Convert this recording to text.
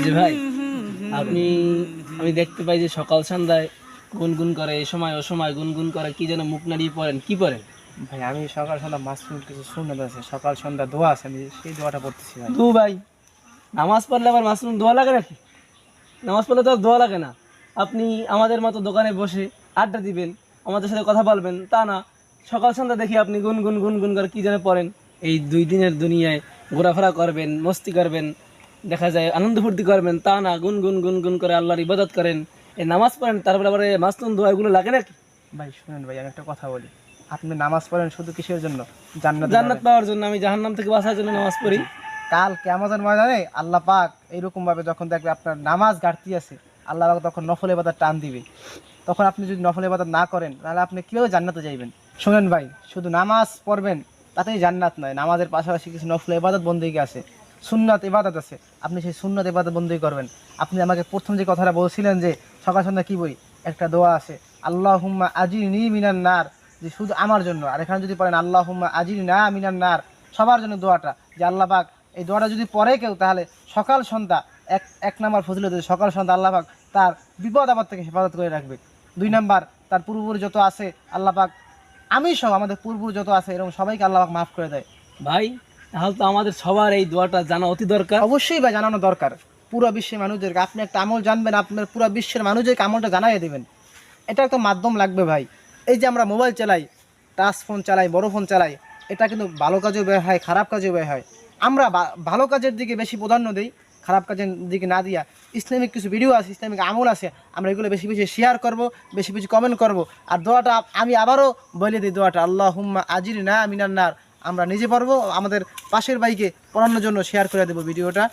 যে ভাই আপনি আমি দেখতে পাই যে সকাল সন্ধ্যায় গুনগুন করে, এই সময় ও সময় গুনগুন করে, কি যেন মুখ নাড়িয়ে পড়েন, কি পড়েন? ভাই আমি সকাল সন্ধ্যা মাসরুম কিছু সুন্নাত আছে, সকাল সন্ধ্যা দোয়া আছে, আমি সেই দোয়াটা পড়তেছি ভাই। দু ভাই, নামাজ পড়লে আবার মাশরুম দোয়া লাগে নাকি? নামাজ পড়লে তো আর দোয়া লাগে না। আপনি আমাদের মতো দোকানে বসে আড্ডা দিবেন, আমাদের সাথে কথা বলবেন, তা না, সকাল সন্ধ্যা দেখি আপনি গুনগুন গুনগুন করে কি যেন পড়েন। এই 2 দিনের দুনিয়ায় ঘোরাফেরা করবেন, মস্তি করবেন, দেখা যায় আনন্দ ফুর্তি করবেন, তা না, গুনগুন গুনগুন করে আল্লাহর ইবাদত করেন, এই নামাজ পড়েন, তারপরে আবার এই মাশরুম দোয়া, এগুলো লাগে নাকি? ভাই শুনেন ভাই, আমি একটা কথা বলি, আপনি নামাজ পড়েন শুধু কিসের জন্য? জান্নাত জান্নাত পাওয়ার জন্য। আমি জাহান্নাম থেকে বাঁচার জন্য নামাজ পড়ি। কাল কিয়ামতের ময়দানে আল্লাহ পাক এইরকম ভাবে যখন দেখবে আপনার নামাজ ঘাটতি আছে, আল্লাহ পাক তখন নফল ইবাদত টান দিবে। তখন আপনি যদি নফল ইবাদত না করেন তাহলে আপনি কিভাবে জান্নাতে যাইবেন? শুনেন ভাই, শুধু নামাজ পড়বেন তাতেই জান্নাত নয়, নামাজের পাশাপাশি কিছু নফল ইবাদত বন্দেগী আছে, সুন্নাত ইবাদত আছে, আপনি সেই সুন্নাত ইবাদত বন্দেগী করবেন। আপনি আমাকে প্রথম যে কথাটা বলছিলেন যে সকাল সন্ধ্যা কি বই, একটা দোয়া আছে, আল্লাহুম্মা আজিরনি মিনান নার, যে শুধু আমার জন্য। আর এখানে যদি পড়েন আল্লাহুম্মা আজিরনা মিনান নার, সবার জন্য দোয়াটা, যে আল্লাহ পাক এই দোয়াটা যদি পড়ে কেউ তাহলে সকাল সন্ধ্যা এক এক নাম্বার ফজিলত, সকাল সন্ধ্যা আল্লাহ পাক তার বিপদ আপদ থেকে হেফাজত করে রাখবে। 2 নাম্বার, তার পূর্বপুরুষ যত আছে আল্লাহ পাক, আমি সহ আমাদের পূর্বপুরুষ যত আছে এরকম সবাইকে আল্লাহ পাক মাফ করে দেয়। ভাই তাহলে তো আমাদের সবার এই দোয়াটা জানা অতি দরকার। অবশ্যই ভাই জানানো দরকার পুরো বিশ্বের মানুষদেরকে। আপনি একটা আমল জানবেন, আপনার পুরো বিশ্বের মানুষদেরকে আমলটা জানাইয়ে দেবেন, এটা একটা মাধ্যম লাগবে ভাই। এই যে আমরা মোবাইল চালাই, টাচ ফোন চালাই, বড় ফোন চালাই, এটা কিন্তু ভালো কাজেও ব্যয় হয়, খারাপ কাজেও ব্যয় হয়। আমরা ভালো কাজের দিকে বেশি প্রাধান্য দিই, খারাপ কাজের দিকে না দিয়া ইসলামিক কিছু ভিডিও আছে, ইসলামিক আমল আছে, আমরা এগুলো বেশি বেশি শেয়ার করব, বেশি বেশি কমেন্ট করব। আর দোয়াটা আমি আবারও বলে দিই, দোয়াটা আল্লাহুম্মা আজিরনা মিনান নার, আমরা নিজে পারবো, আমাদের পাশের ভাইকে পড়ানোর জন্য শেয়ার করে দেবো ভিডিওটা।